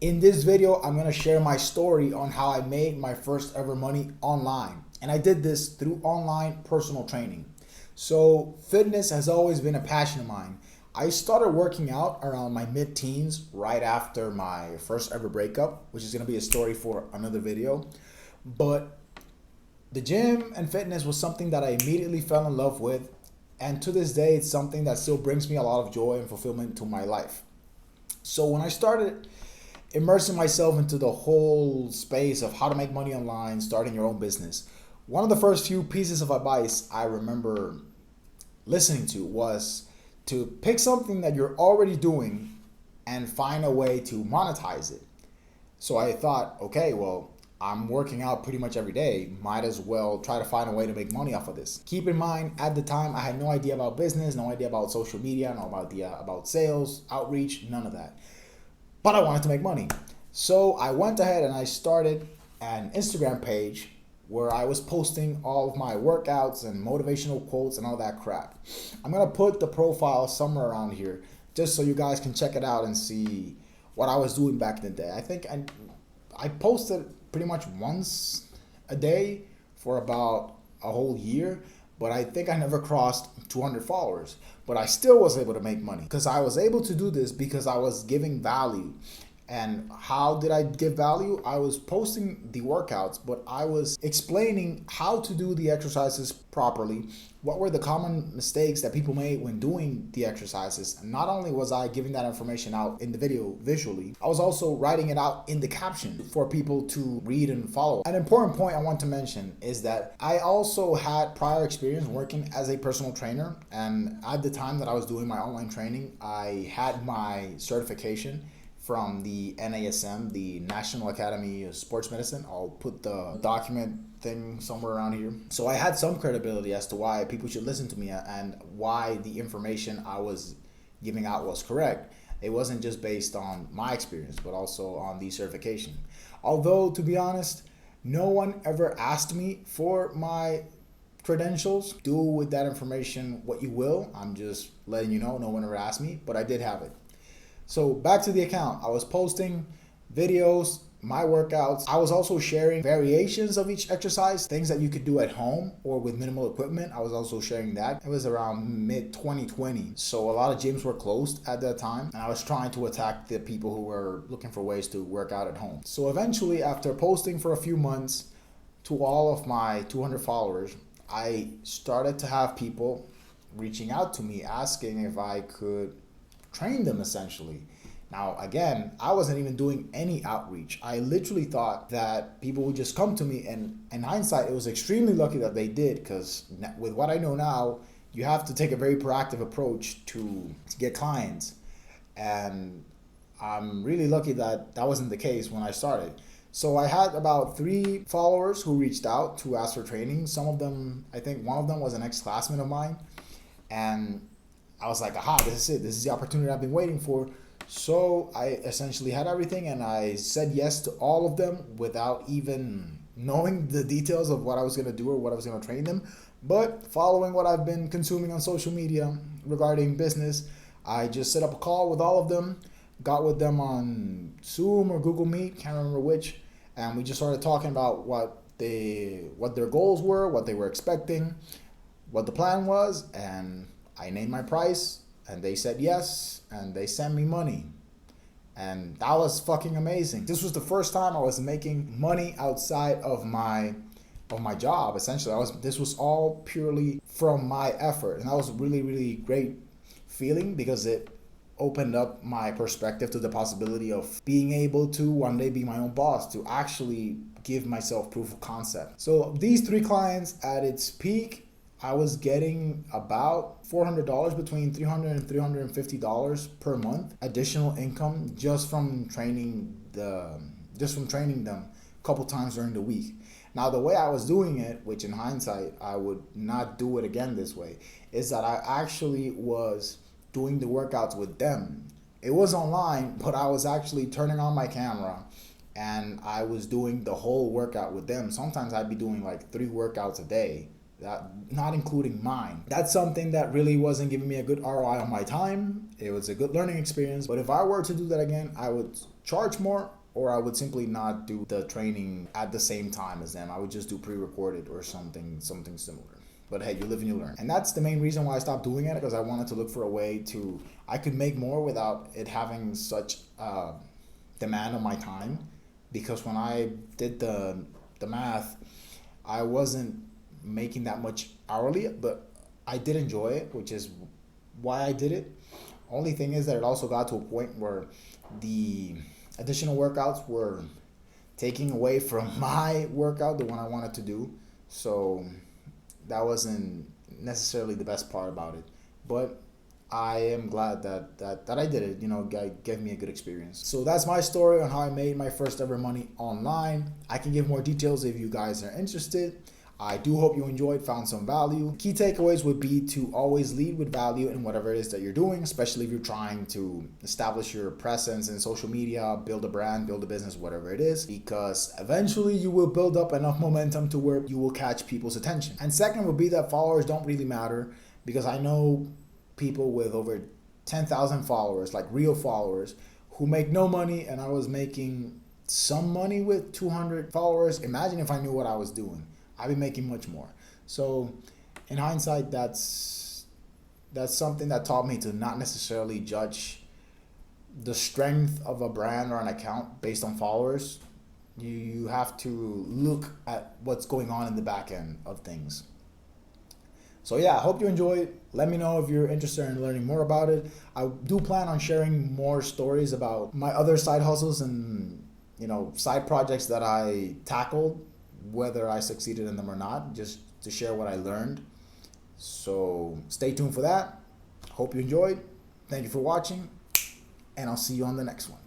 In this video, I'm gonna share my story on how I made my first ever money online. And I did this through online personal training. So fitness has always been a passion of mine. I started working out around my mid-teens right after my first ever breakup, which is gonna be a story for another video. But the gym and fitness was something that I immediately fell in love with. And to this day, it's something that still brings me a lot of joy and fulfillment to my life. So when I started immersing myself into the whole space of how to make money online, starting your own business, one of the first few pieces of advice I remember listening to was to pick something that you're already doing and find a way to monetize it. So I thought, okay, well, I'm working out pretty much every day. Might as well try to find a way to make money off of this. Keep in mind, at the time, I had no idea about business, no idea about social media, no idea about sales, outreach, none of that. But I wanted to make money. So I went ahead and I started an Instagram page where I was posting all of my workouts and motivational quotes and all that crap. I'm gonna put the profile somewhere around here just so you guys can check it out and see what I was doing back in the day. I think I posted pretty much once a day for about a whole year, but I think I never crossed 200 followers. But I still was able to make money because I was able to do this because I was giving value. And how did I give value? I was posting the workouts, but I was explaining how to do the exercises properly. What were the common mistakes that people made when doing the exercises? And not only was I giving that information out in the video visually, I was also writing it out in the caption for people to read and follow. An important point I want to mention is that I also had prior experience working as a personal trainer. And at the time that I was doing my online training, I had my certification from the NASM, the National Academy of Sports Medicine. I'll put the document thing somewhere around here. So I had some credibility as to why people should listen to me and why the information I was giving out was correct. It wasn't just based on my experience, but also on the certification. Although, to be honest, no one ever asked me for my credentials. Do with that information what you will. I'm just letting you know, no one ever asked me, but I did have it. So back to the account, I was posting videos, my workouts. I was also sharing variations of each exercise, things that you could do at home or with minimal equipment. I was also sharing that. It was around mid 2020. So a lot of gyms were closed at that time. And I was trying to attack the people who were looking for ways to work out at home. So eventually, after posting for a few months to all of my 200 followers, I started to have people reaching out to me asking if I could train them essentially. Now, again, I wasn't even doing any outreach. I literally thought that people would just come to me, and in hindsight, it was extremely lucky that they did, because with what I know now, you have to take a very proactive approach to get clients. And I'm really lucky that that wasn't the case when I started. So I had about 3 followers who reached out to ask for training. Some of them, I think one of them was an ex-classmate of mine. And I was like, aha, this is it. This is the opportunity I've been waiting for. So I essentially had everything and I said yes to all of them without even knowing the details of what I was going to do or what I was going to train them. But following what I've been consuming on social media regarding business, I just set up a call with all of them, got with them on Zoom or Google Meet, can't remember which, and we just started talking about what their goals were, what they were expecting, what the plan was, and I named my price and they said yes and they sent me money. And that was fucking amazing. This was the first time I was making money outside of my job. Essentially, this was all purely from my effort. And that was a really, really great feeling because it opened up my perspective to the possibility of being able to one day be my own boss, to actually give myself proof of concept. So these 3 clients at its peak, I was getting about $400, between $300 and $350 per month, additional income just from training them a couple times during the week. Now, the way I was doing it, which in hindsight I would not do it again this way, is that I actually was doing the workouts with them. It was online, but I was actually turning on my camera and I was doing the whole workout with them. Sometimes I'd be doing like 3 workouts a day that not including mine. That's something that really wasn't giving me a good ROI on my time. It was a good learning experience, but if I were to do that again, I would charge more, or I would simply not do the training at the same time as them. I would just do pre-recorded or something similar. But hey, you live and you learn. And that's the main reason why I stopped doing it, because I wanted to look for a way to, I could make more without it having such demand on my time. Because when I did the math, I wasn't making that much hourly, but I did enjoy it, which is why I did it. Only thing is that it also got to a point where the additional workouts were taking away from my workout, the one I wanted to do. So that wasn't necessarily the best part about it, but I am glad that I did it. You know, gave me a good experience. So that's my story on how I made my first ever money online. I can give more details if you guys are interested. I do hope you enjoyed, found some value. Key takeaways would be to always lead with value in whatever it is that you're doing, especially if you're trying to establish your presence in social media, build a brand, build a business, whatever it is, because eventually you will build up enough momentum to where you will catch people's attention. And second would be that followers don't really matter, because I know people with over 10,000 followers, like real followers, who make no money, and I was making some money with 200 followers. Imagine if I knew what I was doing. I'd be making much more. So in hindsight, that's something that taught me to not necessarily judge the strength of a brand or an account based on followers. You have to look at what's going on in the back end of things. So yeah, I hope you enjoyed. Let me know if you're interested in learning more about it. I do plan on sharing more stories about my other side hustles and, you know, side projects that I tackled, whether I succeeded in them or not, just to share what I learned. So stay tuned for that. Hope you enjoyed. Thank you for watching, and I'll see you on the next one.